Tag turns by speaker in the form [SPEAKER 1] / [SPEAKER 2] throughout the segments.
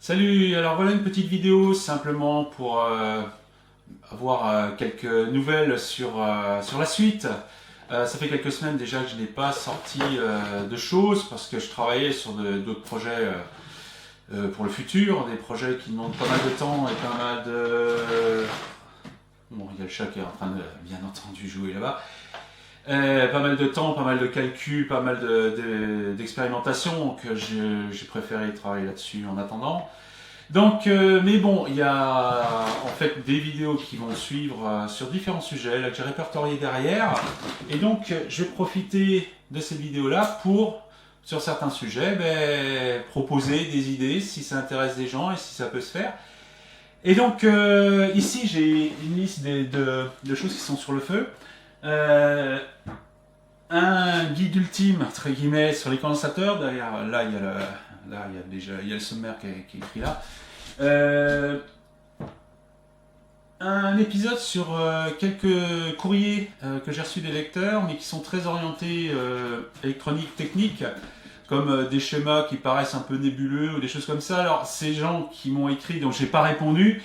[SPEAKER 1] Salut, alors voilà une petite vidéo simplement pour avoir quelques nouvelles sur la suite. Ça fait quelques semaines déjà que je n'ai pas sorti de choses parce que je travaillais sur d'autres projets pour le futur, des projets qui demandent pas mal de temps et pas mal de... Bon, il y a le chat qui est en train de bien entendu jouer là-bas. Pas mal de temps, pas mal de calculs, pas mal d'expérimentation, donc j'ai préféré travailler là-dessus en attendant. Donc, mais bon, il y a en fait des vidéos qui vont suivre sur différents sujets là, que j'ai répertoriés derrière. Et donc, je vais profiter de ces vidéos-là pour, sur certains sujets, proposer des idées si ça intéresse des gens et si ça peut se faire. Et donc, ici, j'ai une liste de choses qui sont sur le feu. Un guide ultime, entre guillemets, sur les condensateurs. Derrière, là, il y a le sommaire qui est écrit là. Un épisode sur quelques courriers que j'ai reçus des lecteurs, mais qui sont très orientés électronique, technique, comme des schémas qui paraissent un peu nébuleux ou des choses comme ça. Alors, ces gens qui m'ont écrit, donc j'ai pas répondu,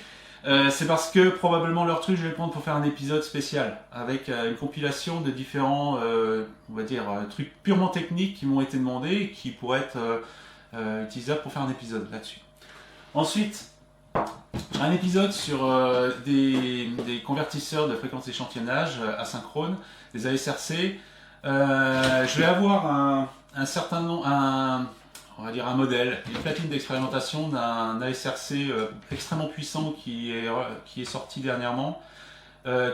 [SPEAKER 1] c'est parce que probablement leur truc, je vais le prendre pour faire un épisode spécial avec une compilation de différents, on va dire, trucs purement techniques qui m'ont été demandés et qui pourraient être utilisables pour faire un épisode là-dessus. Ensuite, un épisode sur des convertisseurs de fréquence d'échantillonnage asynchrone, des ASRC. Je vais avoir un certain nombre, on va dire un modèle, une platine d'expérimentation d'un ASRC extrêmement puissant qui est sorti dernièrement,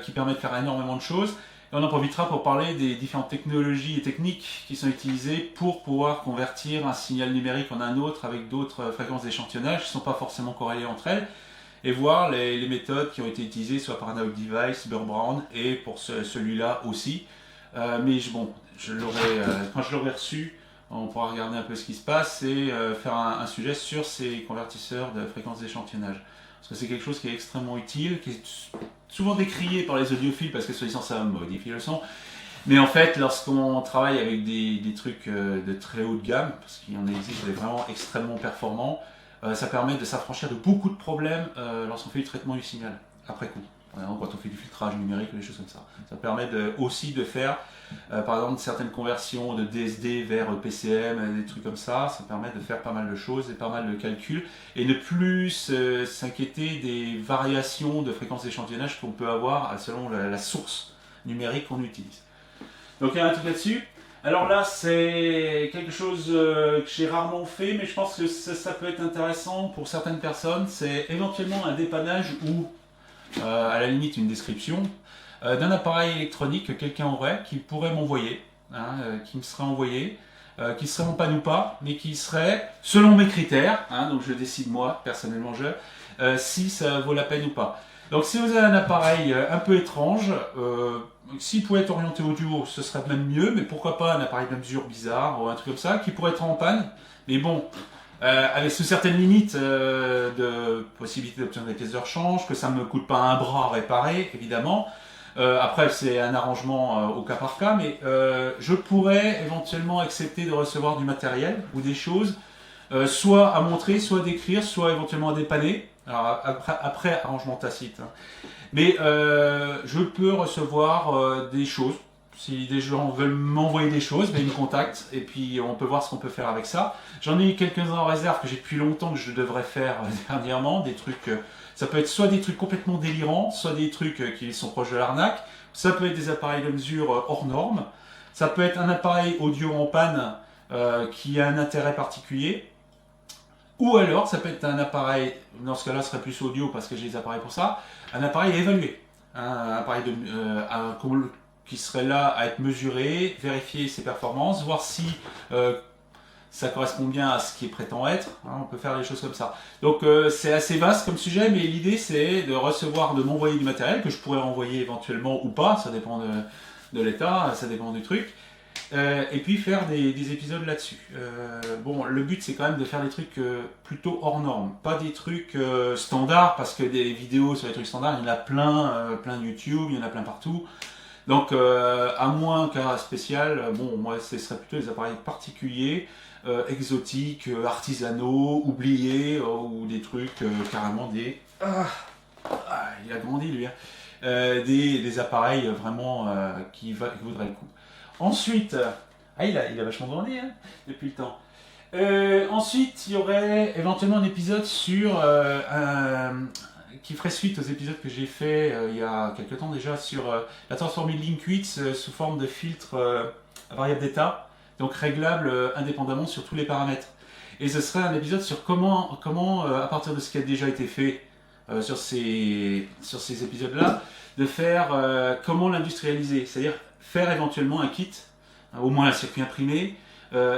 [SPEAKER 1] qui permet de faire énormément de choses. Et on en profitera pour parler des différentes technologies et techniques qui sont utilisées pour pouvoir convertir un signal numérique en un autre avec d'autres fréquences d'échantillonnage qui ne sont pas forcément corrélées entre elles, et voir les méthodes qui ont été utilisées soit par Analog Device, Burr Brown et pour celui-là aussi. Mais bon, quand je l'aurai reçu, on pourra regarder un peu ce qui se passe et faire un sujet sur ces convertisseurs de fréquences d'échantillonnage. Parce que c'est quelque chose qui est extrêmement utile, qui est souvent décrié par les audiophiles parce que soi-disant ça modifie le son. Mais en fait, lorsqu'on travaille avec des trucs de très haut de gamme, parce qu'il y en existe des vraiment extrêmement performants, ça permet de s'affranchir de beaucoup de problèmes lorsqu'on fait du traitement du signal, après coup. Quand on fait du filtrage numérique ou des choses comme ça. Ça permet aussi de faire, par exemple, certaines conversions de DSD vers PCM, des trucs comme ça. Ça permet de faire pas mal de choses et pas mal de calculs. Et ne plus s'inquiéter des variations de fréquence d'échantillonnage qu'on peut avoir selon la source numérique qu'on utilise. Donc il y a un truc là-dessus. Alors là, c'est quelque chose que j'ai rarement fait, mais je pense que ça peut être intéressant pour certaines personnes. C'est éventuellement un dépannage ou à la limite une description d'un appareil électronique que quelqu'un aurait, qui pourrait m'envoyer, qui me serait envoyé, qui serait en panne ou pas, mais qui serait selon mes critères, donc je décide moi, personnellement si ça vaut la peine ou pas. Donc si vous avez un appareil un peu étrange, s'il pouvait être orienté audio, ce serait même mieux, mais pourquoi pas un appareil de mesure bizarre ou un truc comme ça, qui pourrait être en panne, mais bon, avec sous certaines limites de possibilité d'obtenir des pièces de rechange, que ça ne me coûte pas un bras à réparer, évidemment. Après, c'est un arrangement au cas par cas, mais je pourrais éventuellement accepter de recevoir du matériel ou des choses, soit à montrer, soit à décrire, soit éventuellement à dépanner. Alors après arrangement tacite. Mais je peux recevoir des choses. Si des gens veulent m'envoyer des choses, ils me contactent et puis on peut voir ce qu'on peut faire avec ça. J'en ai quelques-uns en réserve que j'ai depuis longtemps que je devrais faire dernièrement. Des trucs, ça peut être soit des trucs complètement délirants, soit des trucs qui sont proches de l'arnaque. Ça peut être des appareils de mesure hors normes. Ça peut être un appareil audio en panne qui a un intérêt particulier. Ou alors, ça peut être un appareil, dans ce cas-là, ce serait plus audio parce que j'ai des appareils pour ça, un appareil à évaluer. Un appareil qui serait là à être mesuré, vérifier ses performances, voir si ça correspond bien à ce qui est prétend être. On peut faire des choses comme ça. Donc c'est assez vaste comme sujet, mais l'idée c'est de m'envoyer du matériel que je pourrais renvoyer éventuellement ou pas, ça dépend de l'état, ça dépend du truc. Et puis faire des épisodes là-dessus. Bon, le but c'est quand même de faire des trucs plutôt hors normes, pas des trucs standards, parce que des vidéos sur les trucs standards, il y en a plein de YouTube, il y en a plein partout. Donc, à moins qu'un spécial, bon, moi, ce serait plutôt des appareils particuliers, exotiques, artisanaux, oubliés, ou des trucs carrément des... il a grandi lui, hein. Des appareils vraiment qui vaudraient le coup. Ensuite, il a vachement grandi hein, depuis le temps. Ensuite, il y aurait éventuellement un épisode qui ferait suite aux épisodes que j'ai fait il y a quelques temps déjà sur la transformer Linkux sous forme de filtre à variable d'état, donc réglable indépendamment sur tous les paramètres. Et ce serait un épisode sur comment à partir de ce qui a déjà été fait sur ces épisodes-là, de faire comment l'industrialiser, c'est-à-dire faire éventuellement un kit, au moins un circuit imprimé,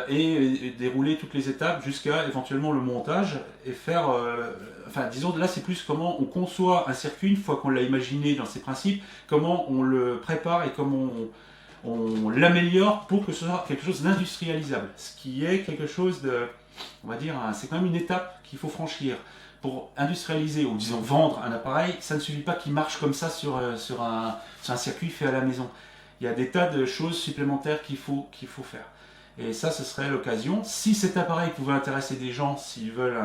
[SPEAKER 1] et dérouler toutes les étapes jusqu'à éventuellement le montage et faire, enfin disons là c'est plus comment on conçoit un circuit une fois qu'on l'a imaginé dans ses principes, comment on le prépare et comment on l'améliore pour que ce soit quelque chose d'industrialisable, ce qui est quelque chose de, on va dire, c'est quand même une étape qu'il faut franchir. Pour industrialiser ou disons vendre un appareil, ça ne suffit pas qu'il marche comme ça sur un circuit fait à la maison. Il y a des tas de choses supplémentaires qu'il faut faire. Et ça, ce serait l'occasion. Si cet appareil pouvait intéresser des gens, s'ils veulent,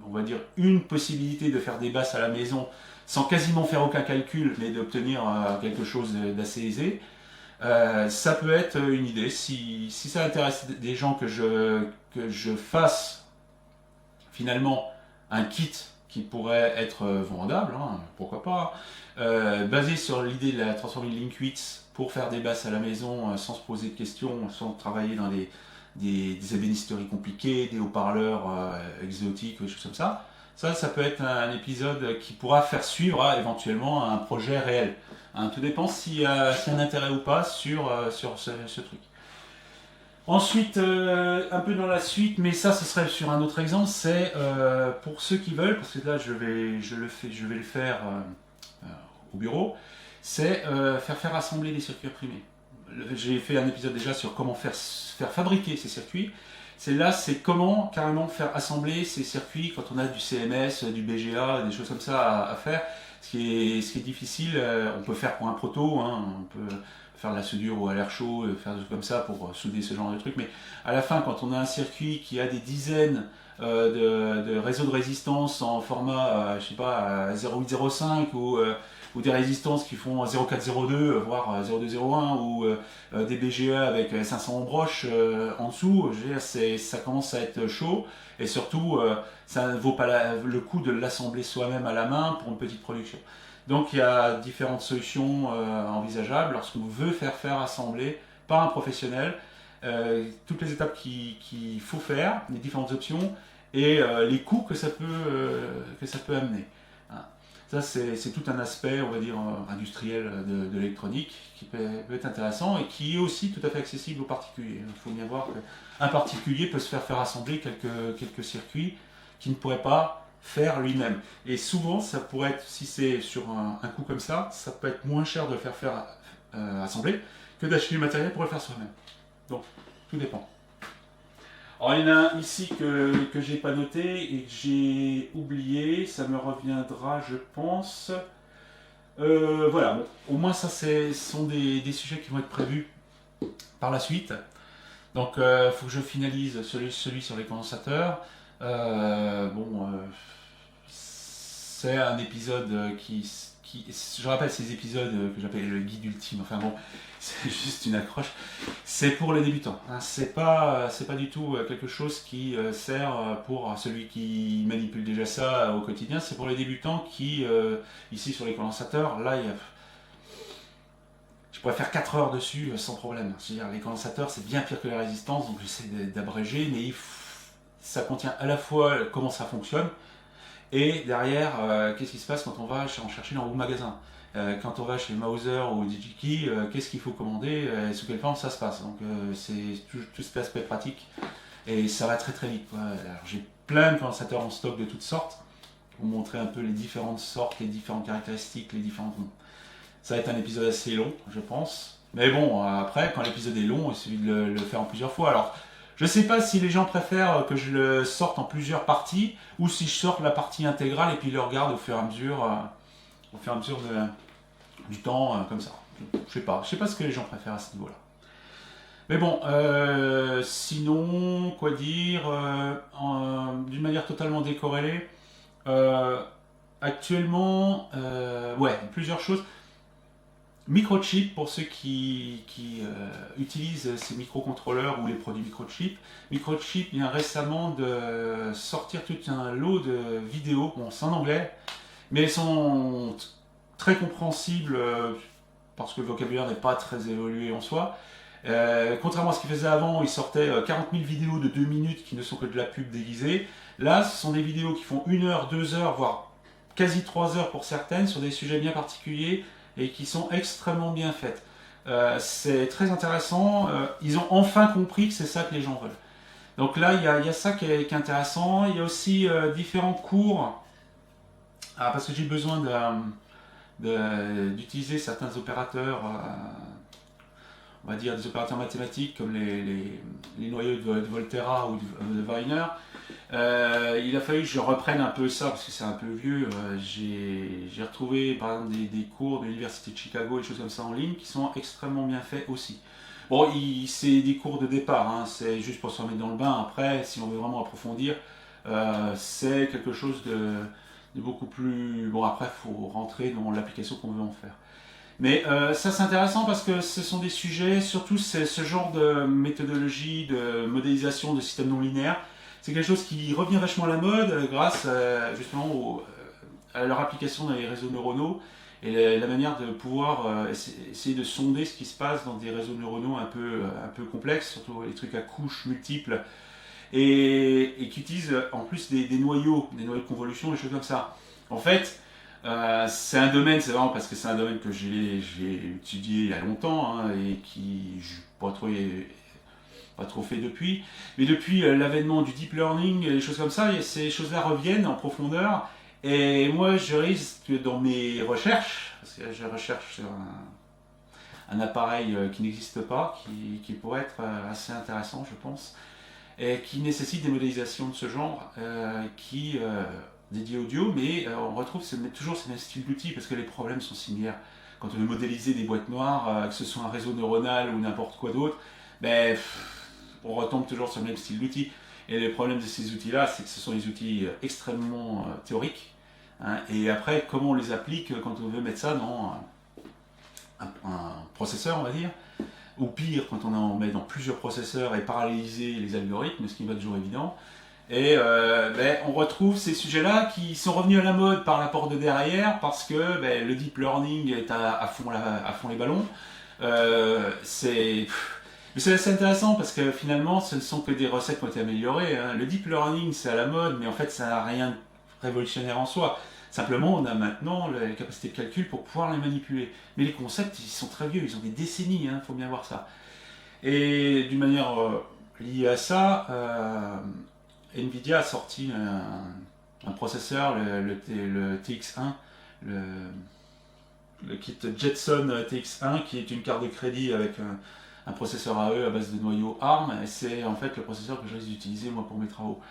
[SPEAKER 1] on va dire, une possibilité de faire des basses à la maison sans quasiment faire aucun calcul, mais d'obtenir quelque chose d'assez aisé, ça peut être une idée. Si ça intéresse des gens que je fasse finalement un kit qui pourrait être vendable, hein, pourquoi pas, basé sur l'idée de la transformer Linkux pour faire des basses à la maison sans se poser de questions, sans travailler dans des ébénisteries compliquées, des haut-parleurs exotiques, des choses comme ça. Ça peut être un épisode qui pourra faire suivre éventuellement un projet réel. Hein, tout dépend s'il y a un intérêt ou pas sur ce truc. Ensuite, un peu dans la suite, mais ça ce serait sur un autre exemple, c'est pour ceux qui veulent, parce que là je vais le faire au bureau, c'est faire assembler des circuits imprimés. J'ai fait un épisode déjà sur comment faire fabriquer ces circuits. C'est comment carrément faire assembler ces circuits quand on a du CMS, du BGA, des choses comme ça à faire. Ce qui est difficile, on peut faire pour un proto, hein, on peut faire de la soudure ou à l'air chaud, faire des trucs comme ça pour souder ce genre de trucs. Mais à la fin, quand on a un circuit qui a des dizaines de réseaux de résistance en format, je sais pas, 0805 ou des résistances qui font 0402, voire 0201, ou des BGA avec 500 broches en dessous, je veux dire, ça commence à être chaud, et surtout, ça ne vaut pas le coup de l'assembler soi-même à la main pour une petite production. Donc il y a différentes solutions envisageables lorsqu'on veut faire assembler par un professionnel, toutes les étapes qu'il faut faire, les différentes options, et les coûts que ça peut amener. Ça, c'est tout un aspect, on va dire, industriel de l'électronique qui peut être intéressant et qui est aussi tout à fait accessible aux particuliers. Il faut bien voir qu'un particulier peut se faire assembler quelques circuits qu'il ne pourrait pas faire lui-même. Et souvent, ça pourrait être, si c'est sur un coût comme ça peut être moins cher de le faire assembler que d'acheter du matériel pour le faire soi-même. Donc, tout dépend. Alors, il y en a un ici que j'ai pas noté et que j'ai oublié, ça me reviendra, je pense. Voilà, bon, au moins ça, ce sont des sujets qui vont être prévus par la suite. Donc, il faut que je finalise celui sur les condensateurs. C'est un épisode je rappelle ces épisodes que j'appelle le guide ultime, enfin bon, c'est juste une accroche. C'est pour les débutants, hein. C'est pas du tout quelque chose qui sert pour celui qui manipule déjà ça au quotidien. C'est pour les débutants qui, ici sur les condensateurs, là je pourrais faire 4 heures dessus sans problème. C'est-à-dire les condensateurs c'est bien pire que les résistances, donc j'essaie d'abréger, mais ça contient à la fois comment ça fonctionne, et derrière, qu'est-ce qui se passe quand on va en chercher dans le magasin, quand on va chez Mauser ou DigiKey, qu'est-ce qu'il faut commander, sous quelle forme ça se passe. Donc c'est tout cet aspect pratique, et ça va très très vite, quoi. Alors, j'ai plein de condensateurs en stock de toutes sortes, pour montrer un peu les différentes sortes, les différentes caractéristiques, les différentes... Ça va être un épisode assez long, je pense. Mais bon, après, quand l'épisode est long, il suffit de le faire en plusieurs fois. Alors, je ne sais pas si les gens préfèrent que je le sorte en plusieurs parties ou si je sorte la partie intégrale et puis le regarde au fur et à mesure du temps, comme ça. Je sais pas ce que les gens préfèrent à ce niveau-là. Mais bon, sinon, quoi dire, d'une manière totalement décorrélée, euh, actuellement, ouais, plusieurs choses. Microchip, pour ceux qui utilisent ces microcontrôleurs ou les produits microchip. Microchip vient récemment de sortir tout un lot de vidéos, bon c'est en anglais, mais elles sont très compréhensibles parce que le vocabulaire n'est pas très évolué en soi. Contrairement à ce qu'ils faisaient avant, ils sortaient 40 000 vidéos de 2 minutes qui ne sont que de la pub déguisée. Là, ce sont des vidéos qui font 1 heure, 2 heures, voire quasi 3 heures pour certaines, sur des sujets bien particuliers et qui sont extrêmement bien faites. C'est très intéressant. Ils ont enfin compris que c'est ça que les gens veulent. Donc là, il y a ça qui est intéressant. Il y a aussi différents cours. Ah, parce que j'ai besoin d'utiliser certains opérateurs, on va dire des opérateurs mathématiques comme les noyaux de Volterra ou de Wiener. Il a fallu que je reprenne un peu ça parce que c'est un peu vieux. J'ai retrouvé par exemple des cours de l'université de Chicago et des choses comme ça en ligne qui sont extrêmement bien faits aussi. Bon, c'est des cours de départ, hein, c'est juste pour se remettre dans le bain. Après, si on veut vraiment approfondir, c'est quelque chose de beaucoup plus... Bon, après, il faut rentrer dans l'application qu'on veut en faire. Mais ça c'est intéressant parce que ce sont des sujets, surtout ce genre de méthodologie de modélisation de systèmes non linéaires, c'est quelque chose qui revient vachement à la mode grâce justement à leur application dans les réseaux neuronaux et la manière de pouvoir essayer de sonder ce qui se passe dans des réseaux neuronaux un peu complexes, surtout les trucs à couches multiples, et qui utilisent en plus des noyaux de convolution, des choses comme ça. En fait, c'est un domaine, c'est vraiment parce que c'est un domaine que j'ai étudié il y a longtemps hein, et qui je pas trop fait depuis. Mais depuis l'avènement du deep learning et des choses comme ça, ces choses-là reviennent en profondeur. Et moi, je risque dans mes recherches, parce que je recherche sur un appareil qui n'existe pas, qui pourrait être assez intéressant, je pense, et qui nécessite des modélisations de ce genre, dédiées audio, mais on retrouve toujours ces mêmes styles d'outils, parce que les problèmes sont similaires. Quand on veut modéliser des boîtes noires, que ce soit un réseau neuronal ou n'importe quoi d'autre, ben, on retombe toujours sur le même style d'outils. Et le problème de ces outils-là, c'est que ce sont des outils extrêmement théoriques. Hein, et après, comment on les applique quand on veut mettre ça dans un processeur, on va dire, ou pire, quand on en met dans plusieurs processeurs et paralléliser les algorithmes, ce qui va toujours évident. Et on retrouve ces sujets-là qui sont revenus à la mode par la porte de derrière, parce que le deep learning est à fond les ballons. Mais c'est assez intéressant parce que finalement, ce ne sont que des recettes qui ont été améliorées. Hein. Le deep learning, c'est à la mode, mais en fait, ça n'a rien de révolutionnaire en soi. Simplement, on a maintenant la capacité de calcul pour pouvoir les manipuler. Mais les concepts, ils sont très vieux, ils ont des décennies, il faut bien voir ça. Et d'une manière liée à ça, Nvidia a sorti un processeur, le TX1, le kit Jetson TX1, qui est une carte de crédit avec un processeur AE à base de noyaux ARM, et c'est en fait le processeur que je risque d'utiliser moi pour mes travaux.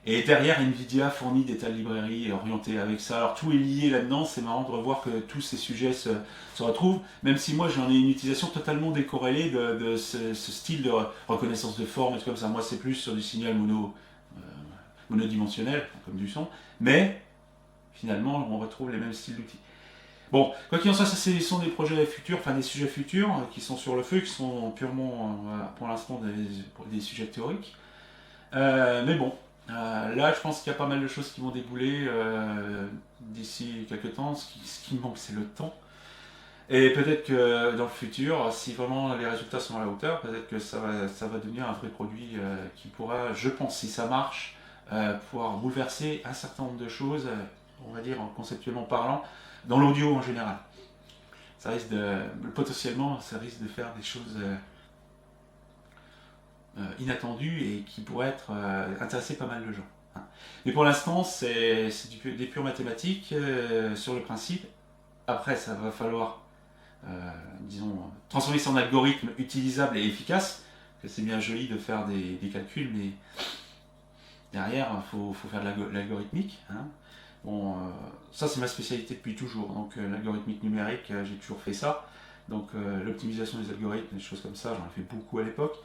[SPEAKER 1] Et derrière, Nvidia fournit des tas de librairies orientées avec ça. Alors tout est lié là-dedans, c'est marrant de revoir que tous ces sujets se retrouvent, même si moi j'en ai une utilisation totalement décorrélée de ce style de reconnaissance de forme et tout comme ça. Moi c'est plus sur du signal monodimensionnel, comme du son, mais finalement on retrouve les mêmes styles d'outils. Bon, quoi qu'il en soit, ça ce sont des projets futurs, enfin des sujets futurs qui sont sur le feu, qui sont purement pour l'instant des sujets théoriques. Mais bon, là je pense qu'il y a pas mal de choses qui vont débouler d'ici quelques temps. Ce qui me manque, c'est le temps. Et peut-être que dans le futur, si vraiment les résultats sont à la hauteur, peut-être que ça va devenir un vrai produit qui pourra, je pense, si ça marche, pouvoir bouleverser un certain nombre de choses, on va dire conceptuellement parlant, dans l'audio en général. Potentiellement, ça risque de faire des choses inattendues et qui pourraient intéresser pas mal de gens. Hein. Mais pour l'instant, c'est des pures mathématiques sur le principe. Après, ça va falloir, disons, transformer ça en algorithme utilisable et efficace. C'est bien joli de faire des calculs, mais derrière, il faut faire de l'algorithmique. Hein. Bon, ça c'est ma spécialité depuis toujours, donc l'algorithmique numérique, j'ai toujours fait ça. Donc l'optimisation des algorithmes, des choses comme ça, j'en ai fait beaucoup à l'époque.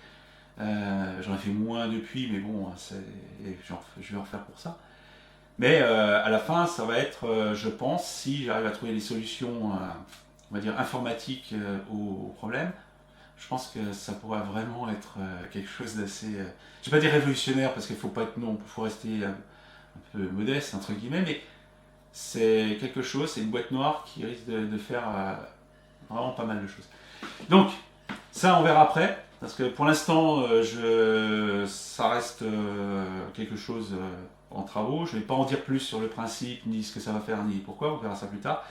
[SPEAKER 1] J'en ai fait moins depuis, mais bon, je vais en refaire pour ça. Mais à la fin, ça va être, je pense, si j'arrive à trouver des solutions, on va dire, informatiques aux problèmes, je pense que ça pourrait vraiment être quelque chose d'assez, je vais pas dire révolutionnaire, parce qu'il faut pas être non, il faut rester un peu modeste, entre guillemets, mais c'est quelque chose, c'est une boîte noire qui risque de faire vraiment pas mal de choses. Donc, ça, on verra après. Parce que pour l'instant, ça reste quelque chose en travaux. Je ne vais pas en dire plus sur le principe, ni ce que ça va faire, ni pourquoi. On verra ça plus tard.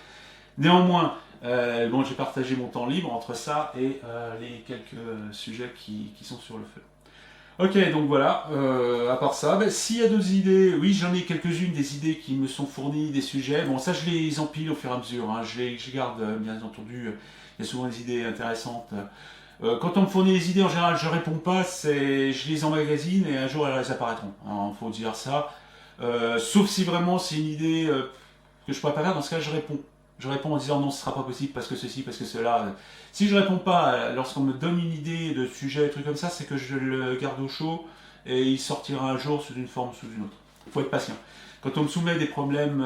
[SPEAKER 1] Néanmoins, bon, j'ai partagé mon temps libre entre ça et les quelques sujets qui sont sur le feu. Ok, donc voilà. À part ça, ben, s'il y a d'autres idées, oui, j'en ai quelques-unes des idées qui me sont fournies, des sujets. Bon, ça, je les empile au fur et à mesure. Hein. Je garde, bien entendu. Il y a souvent des idées intéressantes. Quand on me fournit des idées, en général, je réponds pas, je les emmagasine et un jour elles apparaîtront. Il faut dire ça. Sauf si vraiment c'est une idée que je pourrais pas faire, dans ce cas je réponds. Je réponds en disant non, ce sera pas possible parce que ceci, parce que cela. Si je réponds pas lorsqu'on me donne une idée de sujet, truc comme ça, c'est que je le garde au chaud et il sortira un jour sous une forme ou sous une autre. Il faut être patient. Quand on me soumet des problèmes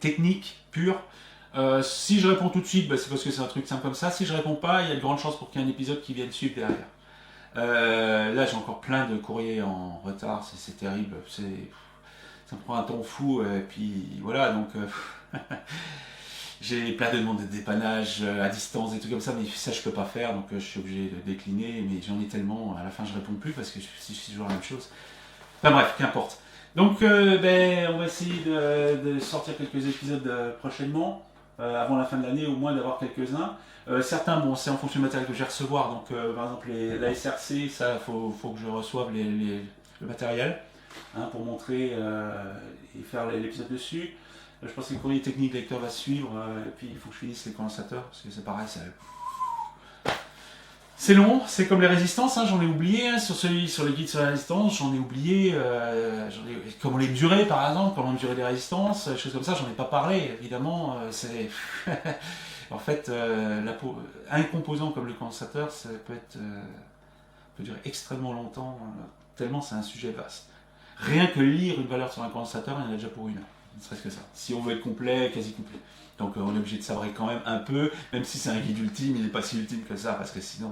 [SPEAKER 1] techniques purs, si je réponds tout de suite, bah, c'est parce que c'est un truc simple comme ça. Si je réponds pas, il y a de grandes chances pour qu'il y ait un épisode qui vienne suivre derrière. Là, j'ai encore plein de courriers en retard, c'est terrible. Ça me prend un temps fou. Et puis voilà, donc j'ai plein de demandes de dépannage à distance, des trucs comme ça, mais ça je peux pas faire, donc je suis obligé de décliner. Mais j'en ai tellement, à la fin je réponds plus parce que c'est toujours la même chose. Enfin bref, qu'importe. Donc ben, on va essayer de sortir quelques épisodes prochainement. Avant la fin de l'année, au moins d'avoir quelques-uns. Certains, bon, c'est en fonction du matériel que je vais recevoir. Donc, par exemple, la SRC, ça, faut que je reçoive le matériel hein, pour montrer et faire l'épisode dessus. Je pense que le courrier technique lecteur va suivre. Et puis, il faut que je finisse les condensateurs parce que c'est pareil, c'est long, c'est comme les résistances, hein, j'en ai oublié, hein, sur les guides sur la résistance, j'en ai oublié, comment les mesurer par exemple, comment mesurer les résistances, choses comme ça, j'en ai pas parlé, évidemment, c'est... en fait, un composant comme le condensateur, ça peut durer extrêmement longtemps, tellement c'est un sujet vaste. Rien que lire une valeur sur un condensateur, il y en a déjà pour une heure, ne serait-ce que ça, si on veut être complet, quasi complet. Donc on est obligé de sabrer quand même un peu, même si c'est un guide ultime, il n'est pas si ultime que ça, parce que sinon,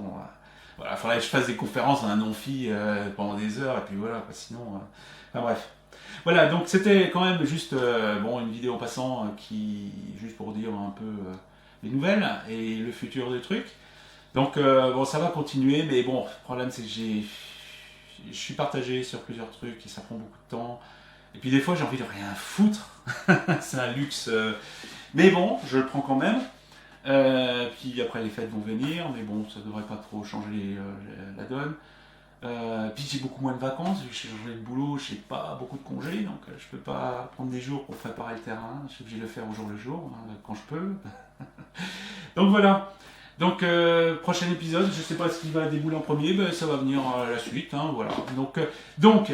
[SPEAKER 1] voilà, il faudrait que je fasse des conférences dans un amphi pendant des heures, et puis voilà, sinon, enfin bref. Voilà, donc c'était quand même juste bon, une vidéo en passant, juste pour dire un peu les nouvelles et le futur des trucs. Donc bon, ça va continuer, mais bon, le problème c'est que je suis partagé sur plusieurs trucs et ça prend beaucoup de temps. Et puis des fois j'ai envie de rien foutre, c'est un luxe. Mais bon, je le prends quand même. Puis après les fêtes vont venir, mais bon, ça devrait pas trop changer la donne. Puis j'ai beaucoup moins de vacances, vu que j'ai changé de boulot, j'ai pas beaucoup de congés, donc je peux pas prendre des jours pour préparer le terrain, je suis obligé de le faire au jour le jour, hein, quand je peux. Donc voilà. Donc prochain épisode, je sais pas ce qui va débouler en premier, ben, ça va venir à la suite, hein, voilà. Donc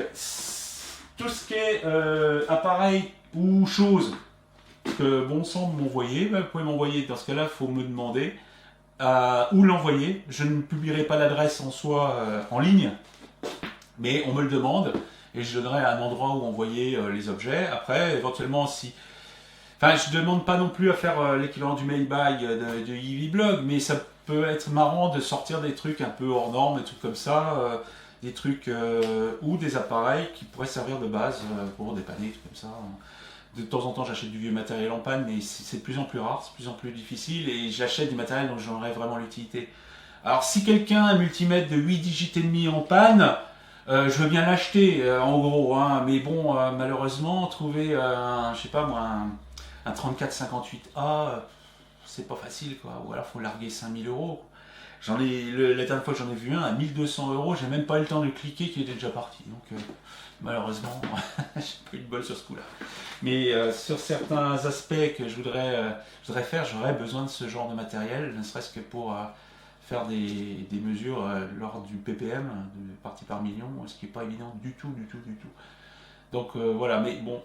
[SPEAKER 1] tout ce qui est appareil ou chose que bon sang m'envoyer, ben, vous pouvez m'envoyer. Dans ce cas-là, il faut me demander où l'envoyer. Je ne publierai pas l'adresse en soi en ligne, mais on me le demande et je donnerai un endroit où envoyer les objets. Après, éventuellement, si. Enfin, je ne demande pas non plus à faire l'équivalent du mailbag de Eevee Blog, mais ça peut être marrant de sortir des trucs un peu hors normes, des trucs comme ça, des trucs ou des appareils qui pourraient servir de base pour dépanner, des trucs comme ça. De temps en temps, j'achète du vieux matériel en panne, mais c'est de plus en plus rare, c'est de plus en plus difficile, et j'achète du matériel dont j'en aurais vraiment l'utilité. Alors, si quelqu'un a un multimètre de 8 digits et demi en panne, je veux bien l'acheter, en gros, hein, mais bon, malheureusement, trouver je sais pas moi, un 3458A, c'est pas facile, quoi. Ou alors, faut larguer 5000 euros. La dernière fois que j'en ai vu un à 1200 euros, j'ai même pas eu le temps de cliquer qu'il était déjà parti. Donc, malheureusement, j'ai pas eu de bol sur ce coup-là. Mais sur certains aspects que je voudrais faire, j'aurais besoin de ce genre de matériel, ne serait-ce que pour faire des mesures lors du ppm, de parties par million, ce qui n'est pas évident du tout. Donc voilà, mais bon,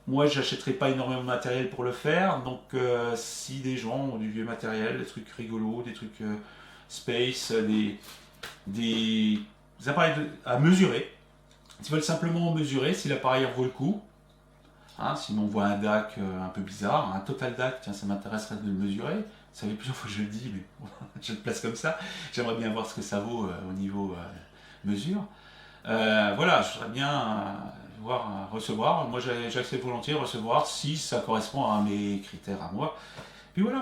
[SPEAKER 1] moi, j'achèterai pas énormément de matériel pour le faire. Donc, si des gens ont du vieux matériel, des trucs rigolos, des trucs space, des appareils à mesurer, s'ils veulent simplement mesurer si l'appareil vaut le coup, hein, sinon on voit un DAC un peu bizarre, un total DAC, tiens, ça m'intéresserait de le mesurer. Ça fait plusieurs fois que je le dis, mais je le place comme ça. J'aimerais bien voir ce que ça vaut au niveau mesure. Voilà, je voudrais bien voir recevoir. Moi, j'accepte volontiers recevoir si ça correspond à mes critères à moi. Puis voilà.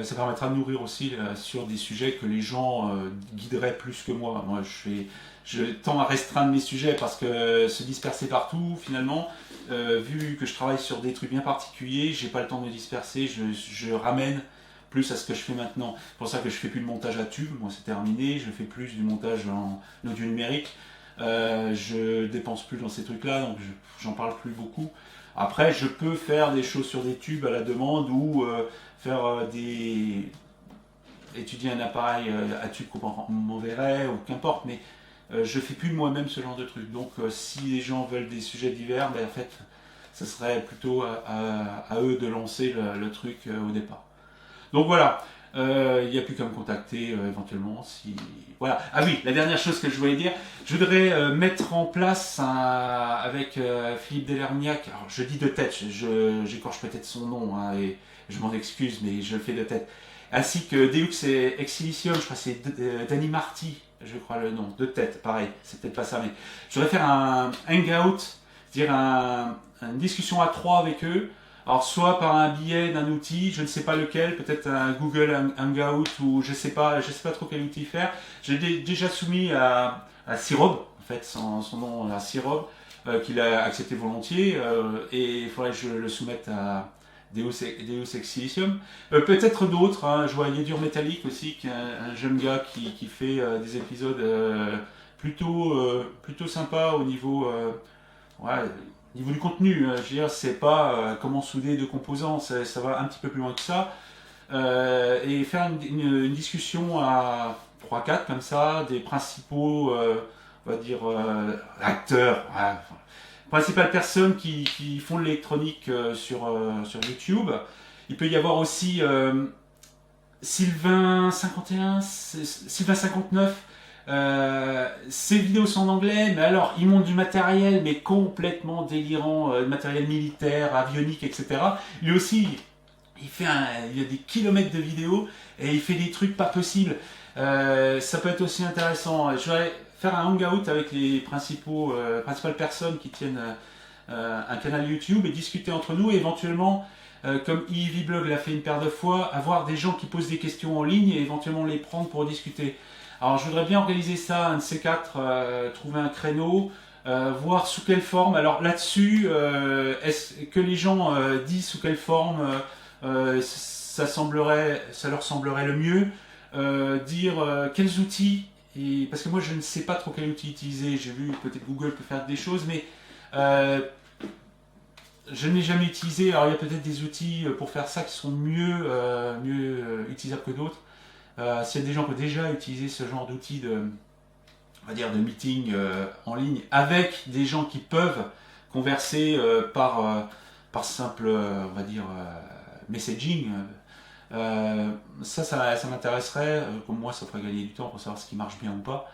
[SPEAKER 1] Ça permettra de nourrir aussi sur des sujets que les gens guideraient plus que moi. Moi, je tends à restreindre mes sujets parce que se disperser partout, finalement, vu que je travaille sur des trucs bien particuliers, j'ai pas le temps de me disperser. Je ramène plus à ce que je fais maintenant. C'est pour ça que je fais plus de montage à tube. Moi, c'est terminé. Je fais plus du montage en audio numérique. Je dépense plus dans ces trucs-là, donc j'en parle plus beaucoup. Après, je peux faire des choses sur des tubes à la demande ou faire étudier un appareil à tube qu'on m'enverrait ou qu'importe, mais je fais plus moi-même ce genre de truc. Donc, si les gens veulent des sujets divers, ben, en fait, ce serait plutôt à eux de lancer le truc au départ. Donc voilà, il n'y a plus qu'à me contacter éventuellement si... Voilà. Ah oui, la dernière chose que je voulais dire, je voudrais mettre en place avec Philippe Delermiac, alors je dis de tête, j'écorche peut-être son nom, hein, et je m'en excuse, mais je le fais de tête, ainsi que Deux et Exilicium, je crois que c'est Danny Marty, je crois le nom, de tête, pareil, c'est peut-être pas ça, mais je voudrais faire un hangout, c'est-à-dire une discussion à trois avec eux. Alors soit par un biais d'un outil, je ne sais pas lequel, peut-être un Google Hangout ou je sais pas trop quel outil faire. J'ai déjà soumis à Sirob, en fait, son nom à Sirob, qu'il a accepté volontiers, et il faudrait que je le soumette à Deus Ex Silicium. Peut-être d'autres, hein, je vois Yedur Metallic aussi, qui est un jeune gars qui fait des épisodes plutôt sympas au niveau... ouais, niveau du contenu, je veux dire, c'est pas comment souder deux composants, ça va un petit peu plus loin que ça. Et faire une discussion à 3-4 comme ça, des principaux, on va dire, acteurs, principales personnes qui font de l'électronique sur YouTube. Il peut y avoir aussi Sylvain 51, Sylvain 59. Ces vidéos sont en anglais, mais alors ils montent du matériel, mais complètement délirant, matériel militaire, avionique, etc. Lui aussi, il y a des kilomètres de vidéos et il fait des trucs pas possibles. Ça peut être aussi intéressant. Je vais faire un hangout avec les principales personnes qui tiennent un canal YouTube et discuter entre nous et éventuellement. Comme EEVblog l'a fait une paire de fois, avoir des gens qui posent des questions en ligne et éventuellement les prendre pour discuter. Alors je voudrais bien organiser ça, un de ces quatre, trouver un créneau, voir sous quelle forme. Alors là-dessus, est-ce que les gens disent sous quelle forme ça leur semblerait le mieux, dire quels outils, parce que moi je ne sais pas trop quel outil utiliser, j'ai vu peut-être Google peut faire des choses, mais je n'ai jamais utilisé. Alors il y a peut-être des outils pour faire ça qui sont mieux utilisables que d'autres. S'il y a des gens qui ont déjà utilisé ce genre d'outils on va dire de meeting en ligne avec des gens qui peuvent converser par simple, on va dire, messaging, ça m'intéresserait. Comme moi, ça ferait gagner du temps pour savoir ce qui marche bien ou pas.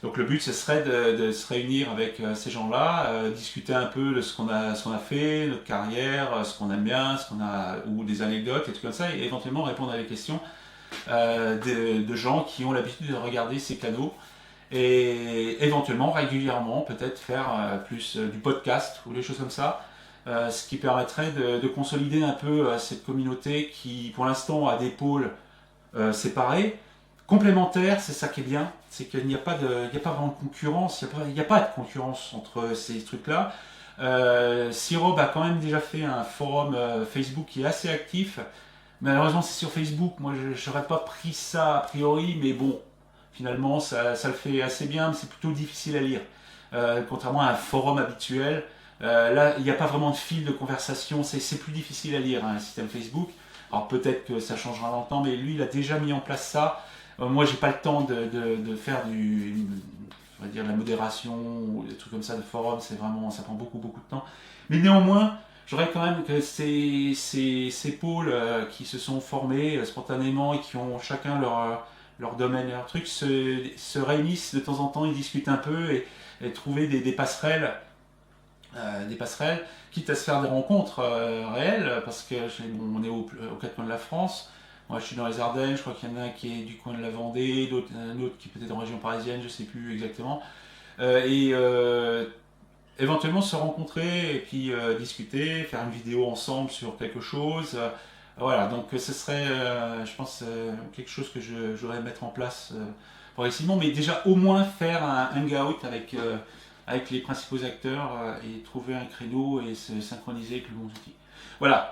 [SPEAKER 1] Donc le but, ce serait de se réunir avec ces gens-là, discuter un peu de ce qu'on a fait, notre carrière, ce qu'on aime bien, ou des anecdotes et tout comme ça, et éventuellement répondre à des questions de gens qui ont l'habitude de regarder ces canaux et éventuellement régulièrement peut-être faire plus du podcast ou des choses comme ça, ce qui permettrait de consolider un peu cette communauté qui pour l'instant a des pôles séparés, complémentaires. C'est ça qui est bien, c'est qu'il n'y a pas vraiment de concurrence, il n'y a pas de concurrence entre ces trucs-là. Sirob a quand même déjà fait un forum Facebook qui est assez actif. Malheureusement, c'est sur Facebook. Moi, je n'aurais pas pris ça a priori, mais bon, finalement, ça le fait assez bien, mais c'est plutôt difficile à lire. Contrairement à un forum habituel, là, il n'y a pas vraiment de fil de conversation, c'est plus difficile à lire, hein, un système Facebook. Alors peut-être que ça changera dans le temps, mais lui, il a déjà mis en place ça. Moi, j'ai pas le temps de faire on va dire, la modération ou des trucs comme ça de forum, ça prend beaucoup de temps. Mais néanmoins, j'aurais quand même que ces pôles qui se sont formés spontanément et qui ont chacun leur domaine, leur truc, se réunissent de temps en temps, ils discutent un peu et trouver des passerelles, quitte à se faire des rencontres réelles, parce que bon, on est aux quatre coins de la France. Moi, je suis dans les Ardennes, je crois qu'il y en a un qui est du coin de la Vendée, un autre qui est peut-être en région parisienne, je sais plus exactement. Et éventuellement se rencontrer et puis discuter, faire une vidéo ensemble sur quelque chose. Voilà, donc ce serait, je pense, quelque chose que je voudrais mettre en place progressivement, mais déjà au moins faire un hangout avec les principaux acteurs et trouver un créneau et se synchroniser avec le bon outil. Voilà.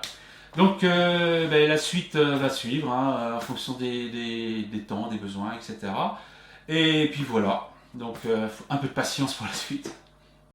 [SPEAKER 1] Donc ben, la suite va suivre hein, en fonction des temps, des besoins, etc. Et puis voilà. Donc un peu de patience pour la suite.